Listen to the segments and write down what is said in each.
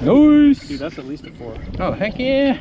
Nice! Dude, that's at least a 4. Oh, heck yeah!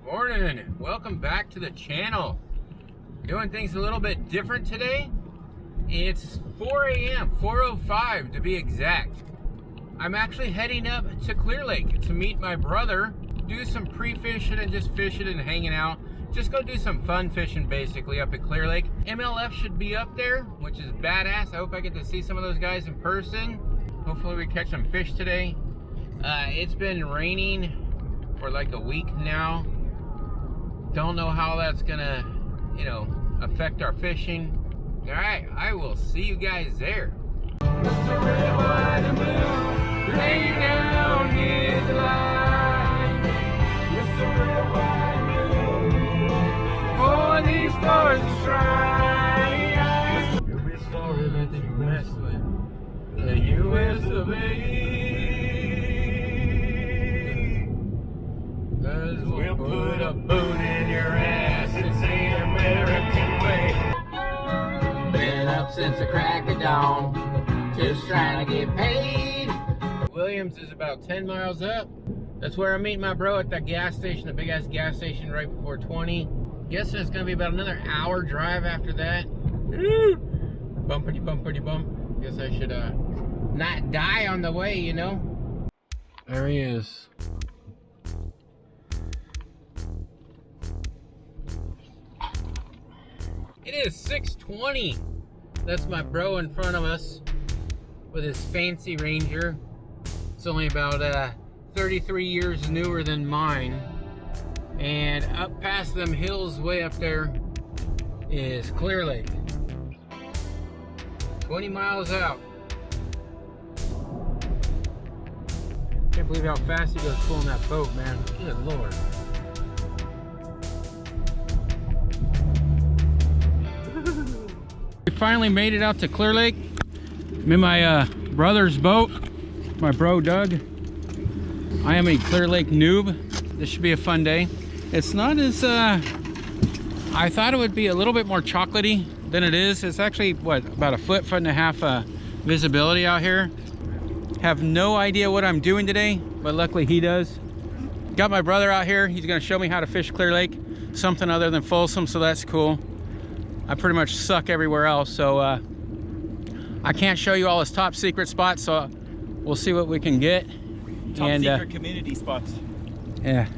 Morning! Welcome back to the channel. Doing things a little bit different today. It's 4 a.m., 4:05 to be exact. I'm actually heading up to Clearlake to meet my brother, do some pre-fishing and just fishing and hanging out. Just go do some fun fishing basically up at Clearlake. MLF should be up there, which is badass. I hope I get to see some of those guys in person. Hopefully we catch some fish today. It's been raining for like a week now. Don't know how that's gonna, affect our fishing. All right, I will see you guys there. Mr. Red, White, and Blue, lay down his life. Mr. Red, White, and Blue, for these stars to shine. You'll be sorry that you messed with the U.S. of A. 'Cause we'll put a boot in your ass. It's the American way. Been up since the crack of dawn, just trying to get paid. Williams is about 10 miles up. That's where I meet my bro at that gas station, the big ass gas station right before 20. Guessing it's gonna be about another hour drive after that. Bumpity bumpity bump. Guess I should not die on the way, you know. There he is. It is 6:20. That's my bro in front of us with his fancy Ranger. It's only about 33 years newer than mine. And up past them hills way up there is Clearlake. 20 miles out. Can't believe how fast he goes pulling that boat, man. Good Lord. We finally made it out to Clearlake. I'm in my brother's boat, my bro Doug. I am a Clearlake noob. This should be a fun day. It's not as, I thought it would be a little bit more chocolatey than it is. It's actually, what, about a foot and a half visibility out here. Have no idea what I'm doing today, but luckily he does. Got my brother out here. He's gonna show me how to fish Clearlake, something other than Folsom, so that's cool. I pretty much suck everywhere else, so I can't show you all his top secret spots, so we'll see what we can get. Top secret community spots. Yeah.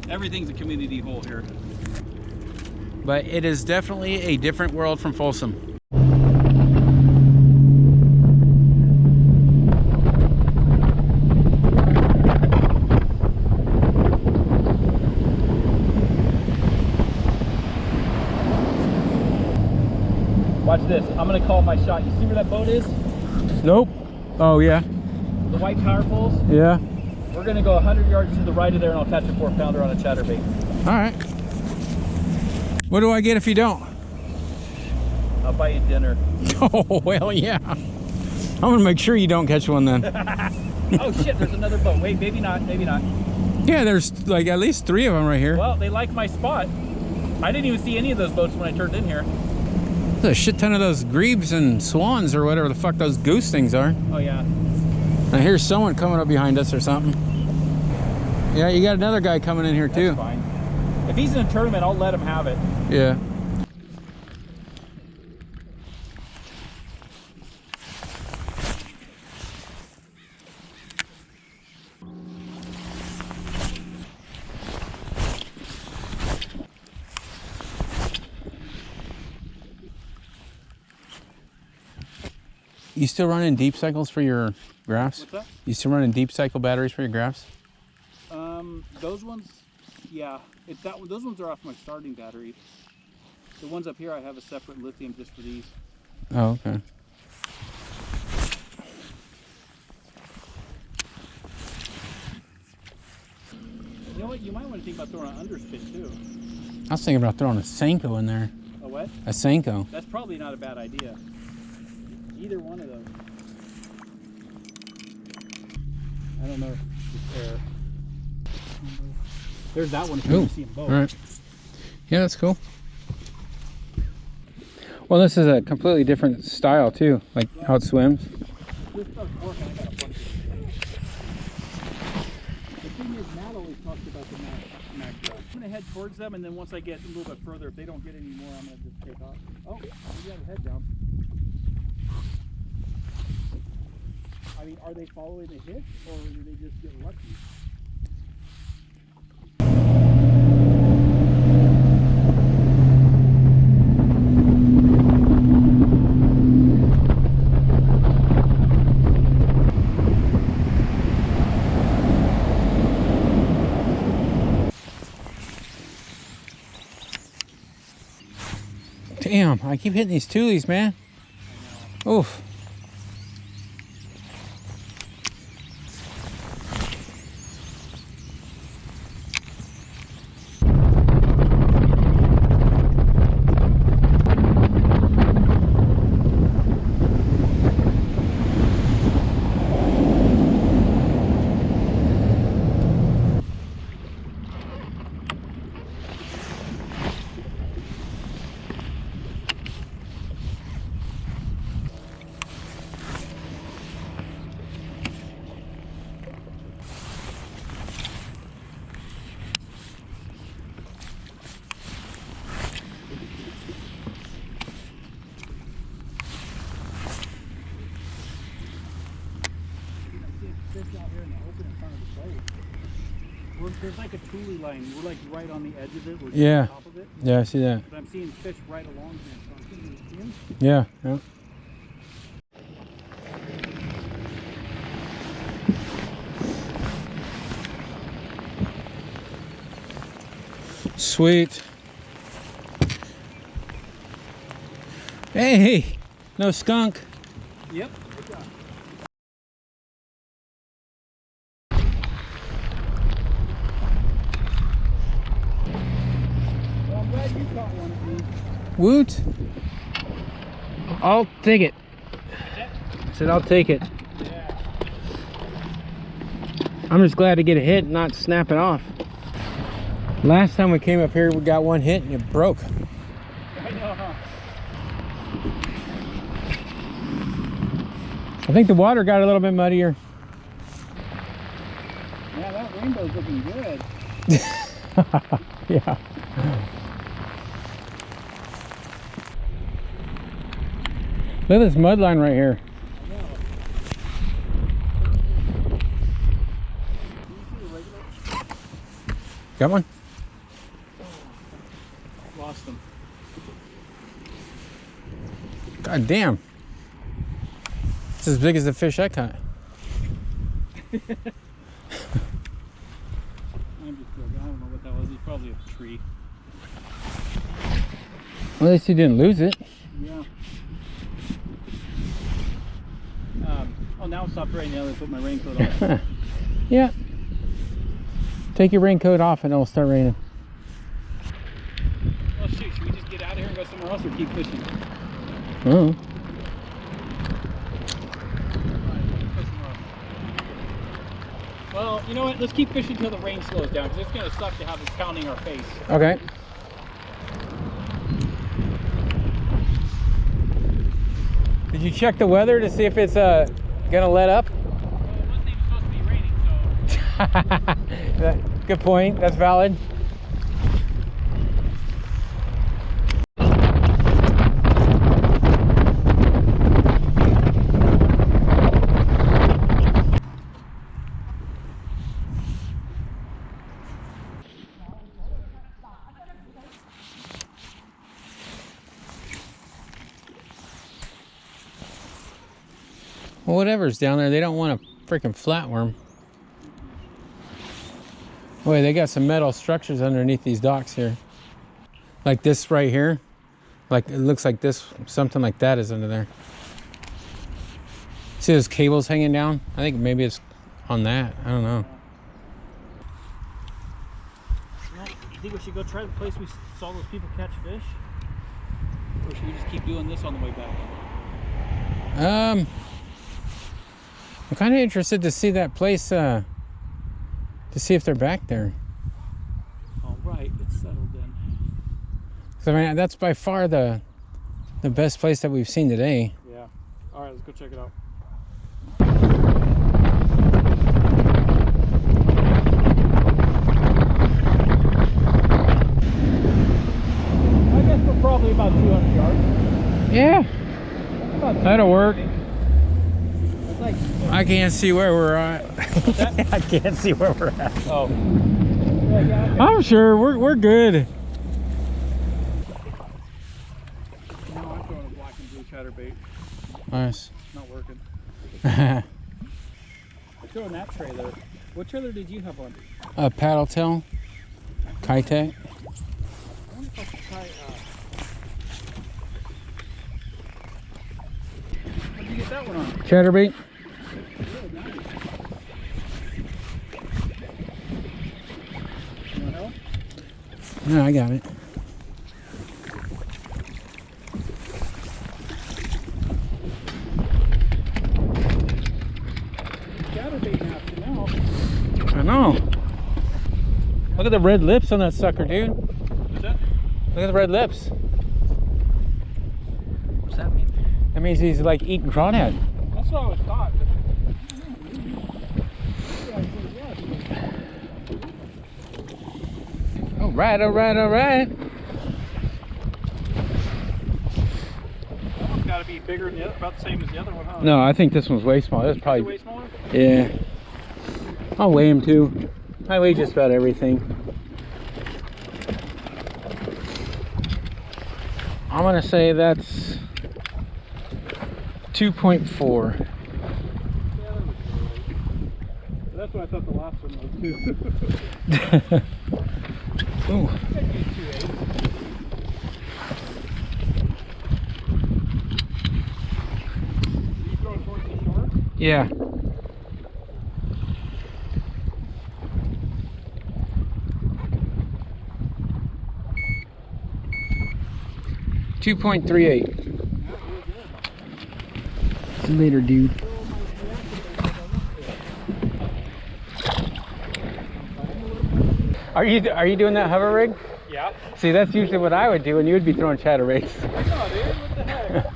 Everything's a community hole here. But it is definitely a different world from Folsom. Watch this. I'm gonna call my shot. You see where that boat is? Nope. Oh yeah. The white power poles? Yeah. We're gonna go 100 yards to the right of there and I'll catch a 4-pounder on a chatterbait. All right. What do I get if you don't? I'll buy you dinner. Oh, well, yeah. I'm gonna make sure you don't catch one then. Oh shit, there's another boat. Wait, maybe not, maybe not. Yeah, there's like at least 3 of them right here. Well, they like my spot. I didn't even see any of those boats when I turned in here. There's a shit ton of those grebes and swans or whatever the fuck those goose things are. Oh yeah. Now here's someone coming up behind us or something. Yeah, you got another guy coming in here too. That's fine. If he's in a tournament, I'll let him have it. Yeah. You still running deep cycles for your graphs? What's that? You still running deep cycle batteries for your graphs? Those ones, yeah. Those ones are off my starting battery. The ones up here, I have a separate lithium just for these. Oh, okay. You know what? You might want to think about throwing an underspin too. I was thinking about throwing a Senko in there. A what? A Senko. That's probably not a bad idea. Either one of those. I don't know if there. There's that one if you want to see them both. All right. Yeah, that's cool. Well, this is a completely different style too, like how it swims. This does work, and I got a bunch of it. The thing is, Matt always talks about the mag draft. I'm going to head towards them, and then once I get a little bit further, if they don't get any more, I'm going to just take off. Oh, you got your head down. I mean, are they following the hit, or do they just get lucky? Damn, I keep hitting these toolies, man. Oof. Out here in the open in front of the boat. There's like a tule line. We're like right on the edge of it. We're just on top of it. Yeah, I see that. But I'm seeing fish right along here. So I'm thinking it's in. Yeah, yeah. Sweet. Hey, no skunk. Yep. Well, I'm glad you caught one of these. Woot. I'll take it. I said I'll take it. Yeah. I'm just glad to get a hit and not snap it off. Last time we came up here, we got one hit and it broke. I know, huh? I think the water got a little bit muddier. Yeah, that rainbow's looking good. Yeah. Look at this mud line right here. I know. Do you see the regular? Got one? Lost them. God damn. It's as big as the fish I caught. I'm just joking. I don't know what that was. It's probably a tree. Well, at least you didn't lose it. Yeah. Oh, now it stopped raining. Now I put my raincoat on. Yeah. Take your raincoat off and it'll start raining. Oh shoot, should we just get out of here and go somewhere else or keep fishing? Oh. Well, you know what? Let's keep fishing until the rain slows down, because it's going to suck to have it pounding our face. Okay. Did you check the weather to see if it's gonna let up? Well, it wasn't even supposed to be raining, so... Good point. That's valid. Well, whatever's down there, they don't want a freaking flatworm. Wait, they got some metal structures underneath these docks here. Like this right here. Like, it looks like this, something like that is under there. See those cables hanging down? I think maybe it's on that. I don't know. Well, you think we should go try the place we saw those people catch fish? Or should we just keep doing this on the way back? I'm kind of interested to see that place, to see if they're back there. All right, it's settled then. 'Cause I mean, that's by far the the best place that we've seen today. Yeah. All right, let's go check it out. I guess we're probably about 200 yards. Yeah, that'll work. It's like, I can't see where we're at. I can't see where we're at. oh. Yeah, okay. I'm sure we're good. No, I'm throwing a black and blue chatterbait. Nice. Not working. I'm throwing that trailer. What trailer did you have on? A paddle tail, Keitech. I wonder if I should try. How'd you get that one on? Chatterbait. Really nice. You want help? No, I got it. Chatterbait master now. I know. Look at the red lips on that sucker, dude. What's that? Look at the red lips. What's that mean? That means he's like eating crawdad. That's what I always thought. All right, all right, all right. That one's got to be bigger than the other, about the same as the other one, huh? No, I think this one's way smaller. That's Is it probably way smaller? yeah. I'll weigh him too. I weigh just about everything. I'm gonna say that's 2.4. Yeah, that looks right. That's what I thought the last one was too. Ooh. That'd be a 2.8. Are you throwing towards the shore? Yeah. .38. See you later, dude. Are you doing that hover rig? Yeah. See, that's usually what I would do, and you would be throwing chatterbaits. I know, dude. What the heck?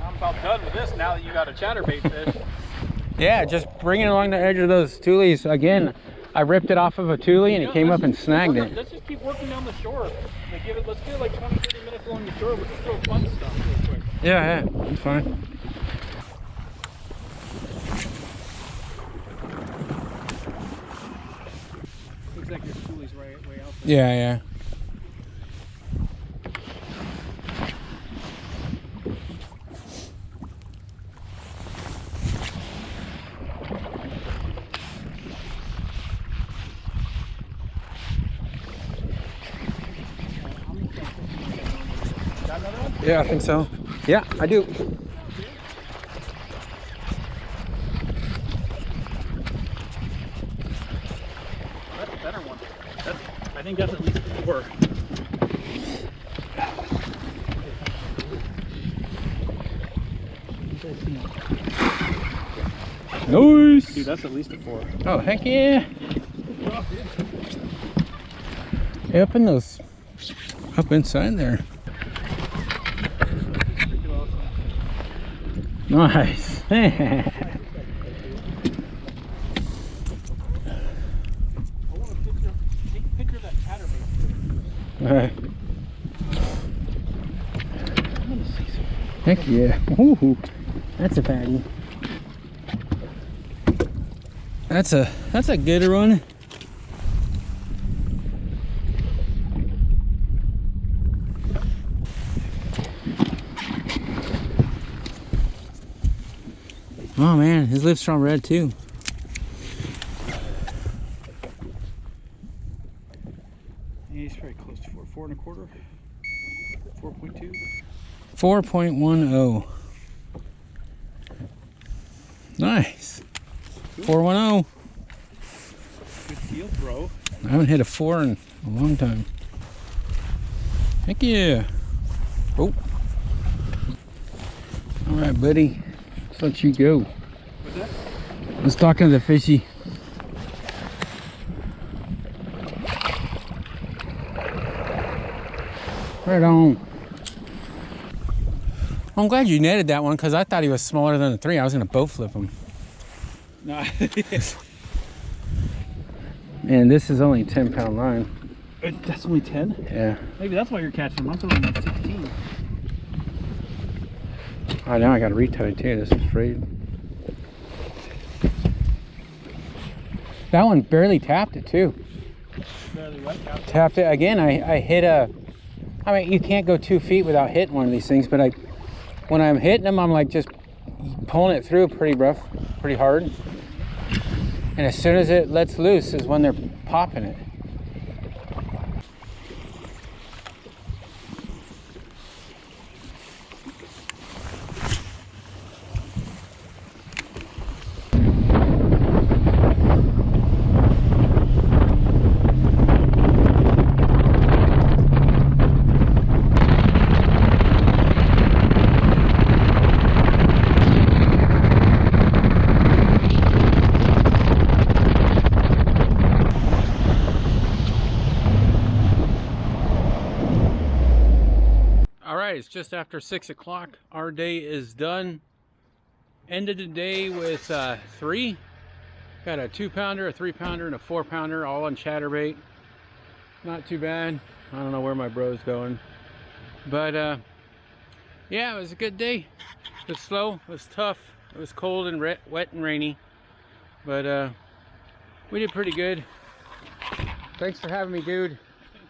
I'm about done with this now that you got a chatterbait fish. Yeah, just bring it along the edge of those tulies. Again, I ripped it off of a tuli and it came up and snagged it. Let's just keep working down the shore. Let's give it like 20-30 minutes along the shore. We'll just throw fun stuff real quick. Yeah, that's fine. Looks like your tulie's way out there. Yeah, yeah. Yeah, I think so. Yeah, I do. That's a better one. I think that's at least 4. Nice. Dude, that's at least a 4. Oh, heck yeah. Yeah, up in those, up inside there. Nice. I want to take a picture of that chatterbait. Alright. Heck yeah. Ooh, that's a fatty. That's a good one. Oh man, his lips are on red too. Yeah, he's very close to 4 1/4. 4.2. 4.10. Nice. 410. Good deal, bro. I haven't hit a 4 in a long time. Heck yeah. Oh. All right, buddy. Let's let you go. What's that? I was talking to the fishy. Right on. I'm glad you netted that one because I thought he was smaller than a 3. I was going to boat flip him. No. And this is only a 10-pound line. That's only 10? Yeah. Maybe that's why you're catching them. I'm throwing like 16. Oh, now I got to retie too. This is frayed. That one barely tapped it too. Barely what? Tapped it again. I hit a. I mean, you can't go 2 feet without hitting one of these things, but when I'm hitting them, I'm like just pulling it through pretty rough, pretty hard. And as soon as it lets loose is when they're popping it. It's just after 6 o'clock. Our day is done. Ended the day with 3. Got a 2-pounder, a 3-pounder, and a 4-pounder, all on chatterbait. Not too bad. I don't know where my bro's going, but yeah, it was a good day. It was slow, it was tough, it was cold and wet and rainy, but we did pretty good. Thanks for having me, dude.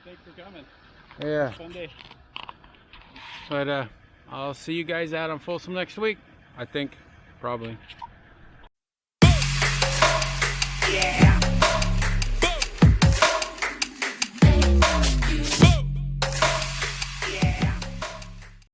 Thanks for coming. Yeah. Fun day. But I'll see you guys out on Folsom next week. I think, probably. Yeah.